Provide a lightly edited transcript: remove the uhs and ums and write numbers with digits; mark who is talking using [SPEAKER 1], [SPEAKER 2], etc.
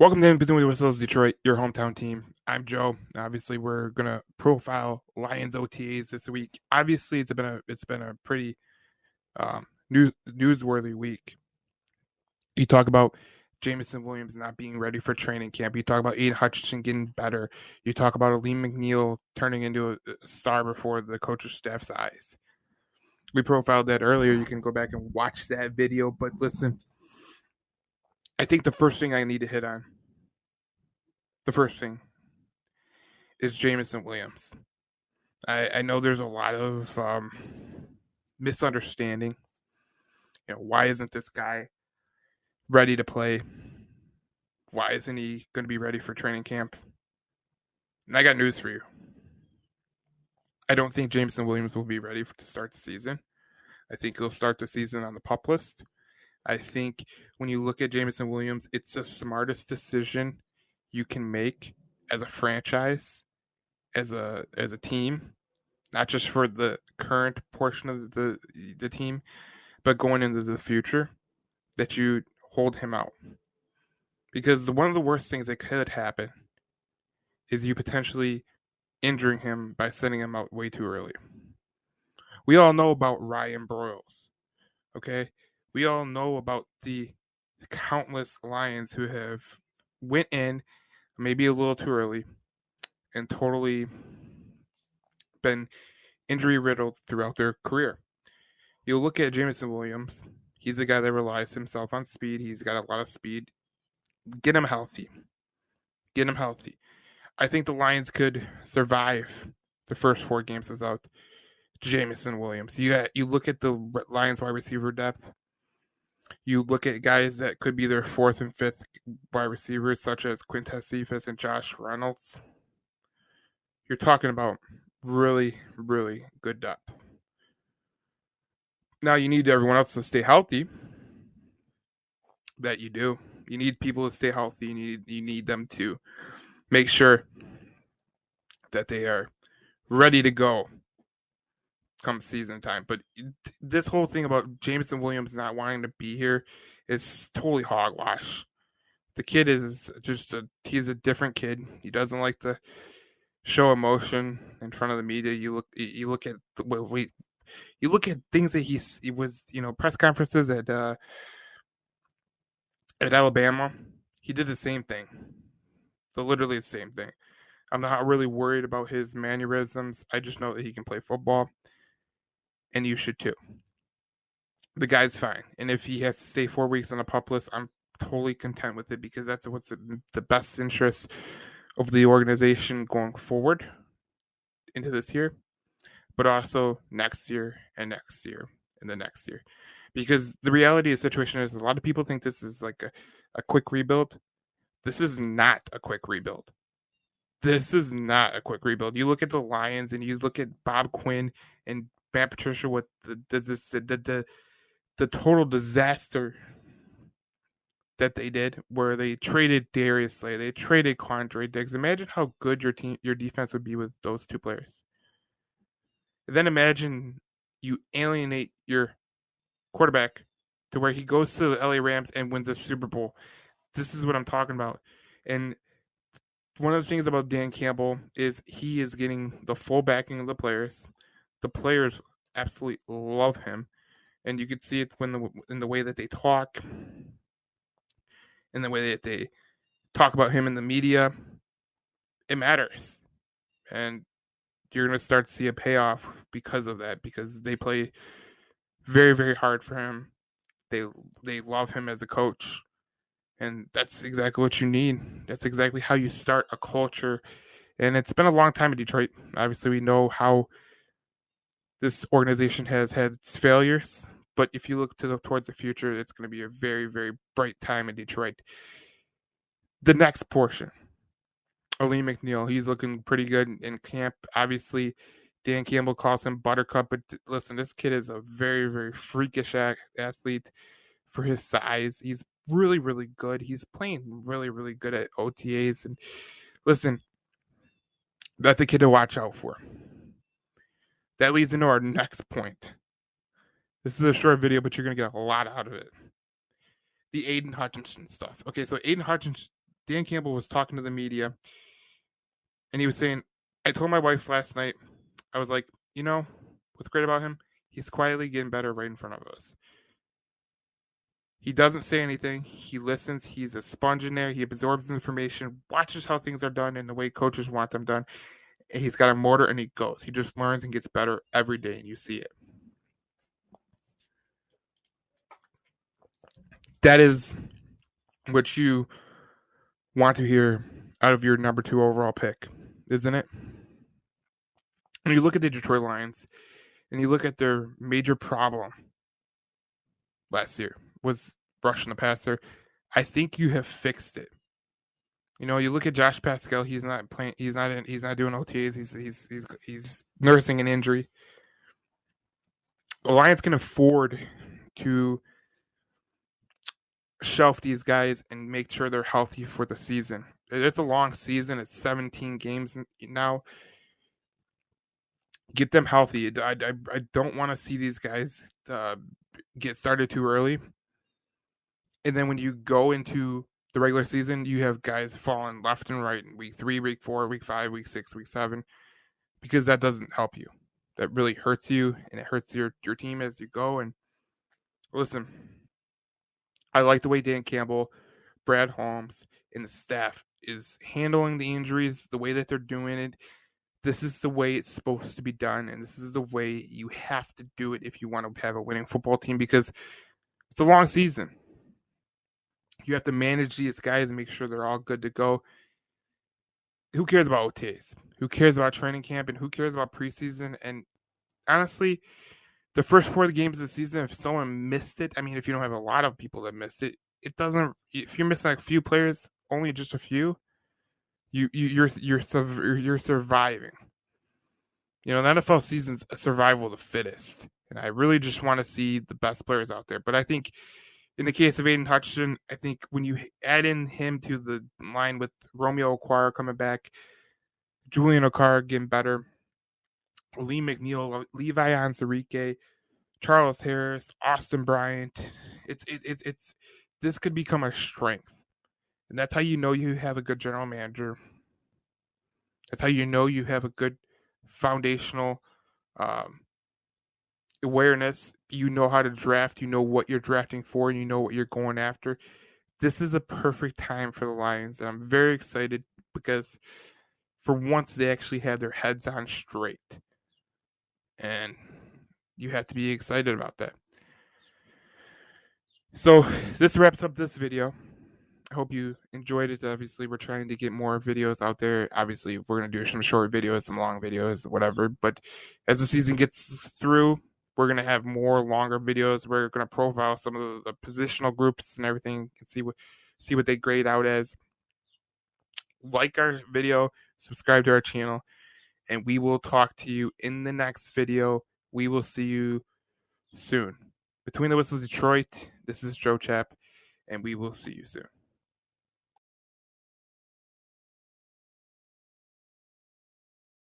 [SPEAKER 1] Welcome to In Between the Whistles, Detroit, your hometown team. I'm Joe. Obviously, we're gonna profile Lions OTAs this week. Obviously, it's been a pretty newsworthy week. You talk about Jameson Williams not being ready for training camp. You talk about Aidan Hutchinson getting better. You talk about Lee McNeil turning into a star before the coaching staff's eyes. We profiled that earlier. You can go back and watch that video. But listen, I think the first thing I need to hit on, the first thing is Jameson Williams. I know there's a lot of misunderstanding. Why isn't this guy ready to play? Why isn't he going to be ready for training camp? And I got news for you. I don't think Jameson Williams will be ready to start the season. I think he'll start the season on the PUP list. I think when you look at Jameson Williams, it's the smartest decision you can make as a franchise, as a team, not just for the current portion of the team, but going into the future, that you hold him out. Because one of the worst things that could happen is you potentially injuring him by sending him out way too early. We all know about Ryan Broyles, okay? We all know about the countless Lions who have went in maybe a little too early and totally been injury riddled throughout their career. You look at Jameson Williams. He's a guy that relies himself on speed. He's got a lot of speed. Get him healthy. Get him healthy. I think the Lions could survive the first 4 games without Jameson Williams. You look at the Lions wide receiver depth. You look at guys that could be their 4th and 5th wide receivers, such as Quintez Cephas and Josh Reynolds. You're talking about really, really good depth. Now you need everyone else to stay healthy. That you do. You need people to stay healthy. You need them to make sure that they are ready to go come season time. But this whole thing about Jameson Williams not wanting to be here is totally hogwash. The kid is he's a different kid. He doesn't like to show emotion in front of the media. You look at you look at things that he was, press conferences at Alabama. He did the same thing. So literally the same thing. I'm not really worried about his mannerisms. I just know that he can play football, and you should too. The guy's fine, and if he has to stay 4 weeks on a PUP list, I'm totally content with it because that's what's the best interest of the organization going forward into this year, but also next year and next year and the next year. Because the reality of the situation is a lot of people think this is like a quick rebuild. This is not a quick rebuild. This is not a quick rebuild. You look at the Lions and you look at Bob Quinn and Matt Patricia with the total disaster that they did, where they traded Darius Slay, they traded Quandre Diggs. Imagine how good your defense would be with those 2 players. And then imagine you alienate your quarterback to where he goes to the LA Rams and wins a Super Bowl. This is what I'm talking about. And one of the things about Dan Campbell is he is getting the full backing of the players. The players absolutely love him, and you can see it in the way that they talk, in the way that they talk about him in the media. It matters, and you're going to start to see a payoff because of that, because they play very, very hard for him. They love him as a coach, and that's exactly what you need. That's exactly how you start a culture. And it's been a long time in Detroit. Obviously, we know how this organization has had its failures, but if you look towards the future, it's going to be a very, very bright time in Detroit. The next portion, Lee McNeil, he's looking pretty good in camp. Obviously, Dan Campbell calls him Buttercup, but listen, this kid is a very, very freakish athlete for his size. He's really, really good. He's playing really, really good at OTAs. And listen, that's a kid to watch out for. That leads into our next point. This is a short video, but you're going to get a lot out of it. The Aidan Hutchinson stuff. Okay, so Aidan Hutchinson, Dan Campbell was talking to the media, and he was saying, I told my wife last night, I was like, what's great about him? He's quietly getting better right in front of us. He doesn't say anything. He listens. He's a sponge in there. He absorbs information, watches how things are done and the way coaches want them done. And he's got a motor and he goes. He just learns and gets better every day, and you see it. That is what you want to hear out of your number 2 overall pick, isn't it? When you look at the Detroit Lions and you look at their major problem last year was rushing the passer, I think you have fixed it. You look at Josh Pascal. He's not playing. He's not doing OTAs. He's nursing an injury. The Lions can afford to shelf these guys and make sure they're healthy for the season. It's a long season. It's 17 games now. Get them healthy. I don't want to see these guys get started too early. And then when you go into the regular season, you have guys falling left and right in week 3, week 4, week 5, week 6, week 7, because that doesn't help you. That really hurts you, and it hurts your team as you go. And listen, I like the way Dan Campbell, Brad Holmes, and the staff is handling the injuries, the way that they're doing it. This is the way it's supposed to be done, and this is the way you have to do it if you want to have a winning football team, because it's a long season. You have to manage these guys and make sure they're all good to go. Who cares about OTAs? Who cares about training camp? And who cares about preseason? And honestly, the first 4 games of the season, if someone missed it, if you don't have a lot of people that missed it, it doesn't. If you're missing like a few players, only just a few, you're surviving. The NFL season's a survival of the fittest, and I really just want to see the best players out there. But I think in the case of Aidan Hutchinson, I think when you add in him to the line with Romeo Okwara coming back, Julian Okwara getting better, Lee McNeil, Levi Onwuzurike, Charles Harris, Austin Bryant, it's this could become a strength. And that's how you know you have a good general manager. That's how you know you have a good foundational awareness. You know how to draft. You know what you're drafting for, and you know what you're going after. This is a perfect time for the Lions, and I'm very excited because for once they actually have their heads on straight. And you have to be excited about that. So this wraps up this video. I hope you enjoyed it. Obviously, we're trying to get more videos out there. Obviously, we're going to do some short videos, some long videos, whatever. But as the season gets through, we're going to have more longer videos. We're going to profile some of the positional groups and everything and see what they grade out as. Like our video, subscribe to our channel, and we will talk to you in the next video. We will see you soon. Between the Whistles Detroit, this is Joe Chap, and we will see you soon.